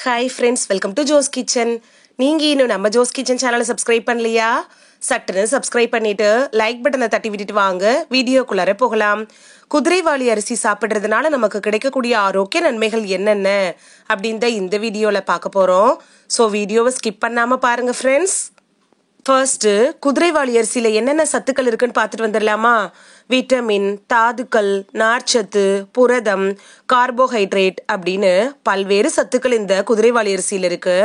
Hi friends, welcome to Jo's kitchen. நீங்கள் இன்னும் நம்ம ஜோஸ் கிச்சன் சேனலை சப்ஸ்கிரைப் பண்ணலையா? சட்டுன்னு சப்ஸ்கிரைப் பண்ணிவிட்டு லைக் பட்டனை தட்டி விட்டுட்டு வாங்க வீடியோக்குள்ளார போகலாம். குதிரைவாலி அரிசி சாப்பிட்றதுனால நமக்கு கிடைக்கக்கூடிய ஆரோக்கிய நன்மைகள் என்னென்ன அப்படின்னு தான் இந்த வீடியோவில் பார்க்க போகிறோம். ஸோ வீடியோவை ஸ்கிப் பண்ணாமல் பாருங்கள் ஃப்ரெண்ட்ஸ். ஃபர்ஸ்ட்டு குதிரைவாலி அரிசியில் என்னென்ன சத்துக்கள் இருக்குன்னு பார்த்துட்டு வந்துடலாமா? விட்டமின், தாதுக்கள், நார்ச்சத்து, புரதம், கார்போஹைட்ரேட் அப்படின்னு பல்வேறு சத்துக்கள் இந்த குதிரைவாலி அரிசியில் இருக்கு.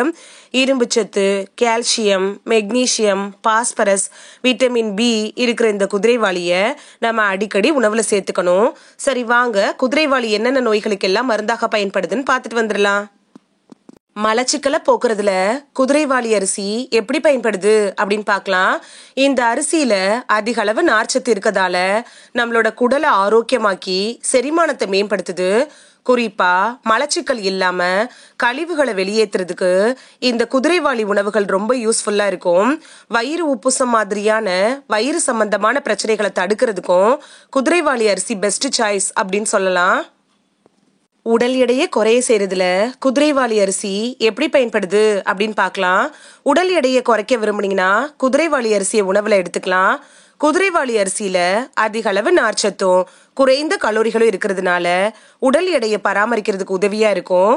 இரும்புச்சத்து, calcium, magnesium, phosphorus, vitamin B இருக்கிற இந்த குதிரைவாலியை நம்ம அடிக்கடி உணவில் சேர்த்துக்கணும். சரி வாங்க, குதிரைவாலி என்னென்ன நோய்களுக்கெல்லாம் மருந்தாக பயன்படுதுன்னு பார்த்துட்டு வந்துடலாம். மலச்சிக்கலை போக்குறதுல குதிரைவாலி அரிசி எப்படி பயன்படுது அப்படின்னு பார்க்கலாம். இந்த அரிசியில அதிக அளவு நார்ச்சத்து இருக்கதால நம்மளோட குடலை ஆரோக்கியமாக்கி செரிமானத்தை மேம்படுத்துது. குறிப்பா மலச்சிக்கல் இல்லாம கழிவுகளை வெளியேற்றுறதுக்கு இந்த குதிரைவாலி உணவுகள் ரொம்ப யூஸ்ஃபுல்லா இருக்கும். வயிறு உப்புசம் மாதிரியான வயிறு சம்பந்தமான பிரச்சனைகளை தடுக்கிறதுக்கும் குதிரைவாலி அரிசி பெஸ்ட் சாய்ஸ் அப்படின்னு சொல்லலாம். உடல் எடையை குறைய செய்யறதுல குதிரைவாலி அரிசி எப்படி பயன்படுது அப்படின்னு பார்க்கலாம். உடல் எடையை குறைக்க விரும்புனீங்கன்னா குதிரைவாலி அரிசியை உணவுல எடுத்துக்கலாம். குதிரைவாலி அரிசியில அதிக அளவு நார்ச்சத்தும் குறைந்த கலோரிகளும் இருக்கிறதுனால உடல் எடையை பராமரிக்கிறதுக்கு உதவியா இருக்கும்.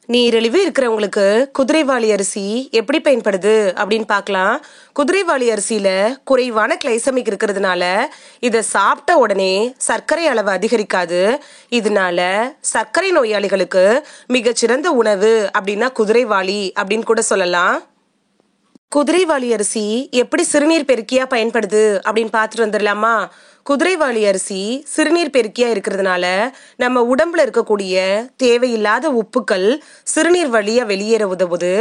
நீரிழிவு இருக்கிறவங்களுக்கு குதிரைவாலி அரிசி எப்படி பயன்படுது அப்படின்னு பார்க்கலாம். குதிரைவாலி அரிசியில குறைவான கிளைசமிக் இருக்கிறதுனால இதை சாப்பிட்ட உடனே சர்க்கரை அளவு அதிகரிக்காது. இதனால சர்க்கரை நோயாளிகளுக்கு மிகச்சிறந்த உணவு அப்படின்னா குதிரைவாலி அப்படின்னு கூட சொல்லலாம். குதிரைவாலி அரிசி எப்படி சிறுநீர் பெருக்கியா பயன்படுது அப்படின்னு பார்த்துட்டு வந்துடலாமா? குதிரைவாலி அரிசி சிறுநீர் பெருக்கியா இருக்கிறதுனால நம்ம உடம்புல இருக்கக்கூடிய தேவையில்லாத உப்புக்கள் சிறுநீர் வழியா வெளியேற உதவுது.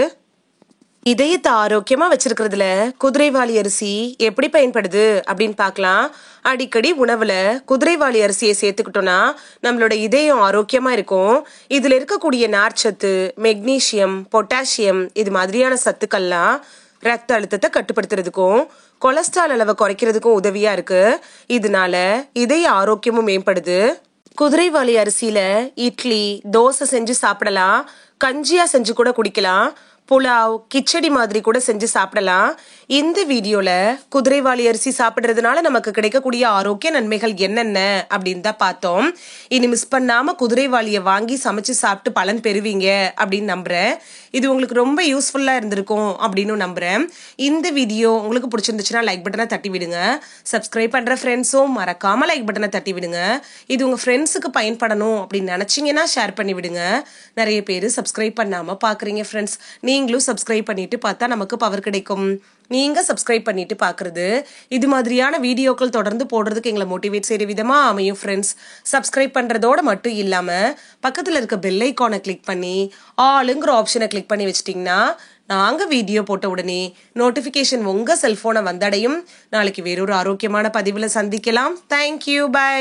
இதயத்தை ஆரோக்கியமா வச்சிருக்கிறதுல குதிரைவாலி அரிசி எப்படி பயன்படுது அப்படின்னு பார்க்கலாம். அடிக்கடி உணவுல குதிரைவாலி அரிசியை சேர்த்துக்கிட்டோம்னா நம்மளோட இதயம் ஆரோக்கியமா இருக்கும். இதுல இருக்கக்கூடிய நார்ச்சத்து, மெக்னீசியம், பொட்டாசியம் இது மாதிரியான சத்துக்கள்லாம் ரத்த அழுத்தத்தை கட்டுப்படுத்துறதுக்கும் கொலஸ்ட்ரால் அளவை குறைக்கிறதுக்கும் உதவியா இருக்கு. இதனால இதய ஆரோக்கியமும் மேம்படுது. குதிரைவாலி அரிசியில இட்லி, தோசை செஞ்சு சாப்பிடலாம். கஞ்சியா செஞ்சு கூட குடிக்கலாம். புலாவ், கிச்சடி மாதிரி கூட செஞ்சு சாப்பிடலாம். இந்த வீடியோல குதிரைவாலி அரிசி சாப்பிட்றதுனால நமக்கு கிடைக்கக்கூடிய ஆரோக்கிய நன்மைகள் என்னென்ன அப்படின்னு தான் பார்த்தோம். இனி மிஸ் பண்ணாம குதிரைவாலியை வாங்கி சமைச்சு சாப்பிட்டு பலன் பெறுவீங்க அப்படின்னு நம்புறேன். இது உங்களுக்கு ரொம்ப யூஸ்ஃபுல்லா இருந்திருக்கும் அப்படின்னு நம்புறேன். இந்த வீடியோ உங்களுக்கு பிடிச்சிருந்துச்சுன்னா லைக் பட்டனை தட்டி விடுங்க. சப்ஸ்கிரைப் பண்ற ஃப்ரெண்ட்ஸும் மறக்காம லைக் பட்டனை தட்டி விடுங்க. இது உங்க ஃப்ரெண்ட்ஸுக்கு பயன்படணும் அப்படின்னு நினைச்சீங்கன்னா ஷேர் பண்ணி விடுங்க. நிறைய பேர் சப்ஸ்கிரைப் பண்ணாம பாக்குறீங்க ஃப்ரெண்ட்ஸ். நீங்களும் சப்ஸ்கிரைப் பண்ணிட்டு பார்த்தா நமக்கு பவர் கிடைக்கும். நீங்க சப்ஸ்கிரைப் பண்ணிட்டு பாக்குறது இது மாதிரியான வீடியோக்கள் தொடர்ந்து போடுறதுக்கு எங்களை மோட்டிவேட் செய்யற விதமா அமையும் ஃப்ரெண்ட்ஸ். சப்ஸ்கிரைப் பண்றதோட மட்டும் இல்லாம பக்கத்துல இருக்க பெல் ஐகானை கிளிக் பண்ணி ஆளுங்கிற ஆப்ஷனை கிளிக் பண்ணி வச்சிட்டீங்கன்னா நாங்க வீடியோ போட்ட உடனே நோட்டிபிகேஷன் உங்க செல்போனை வந்தடையும். நாளைக்கு வேறொரு ஆரோக்கியமான பதிவுல சந்திக்கலாம். Thank you, by.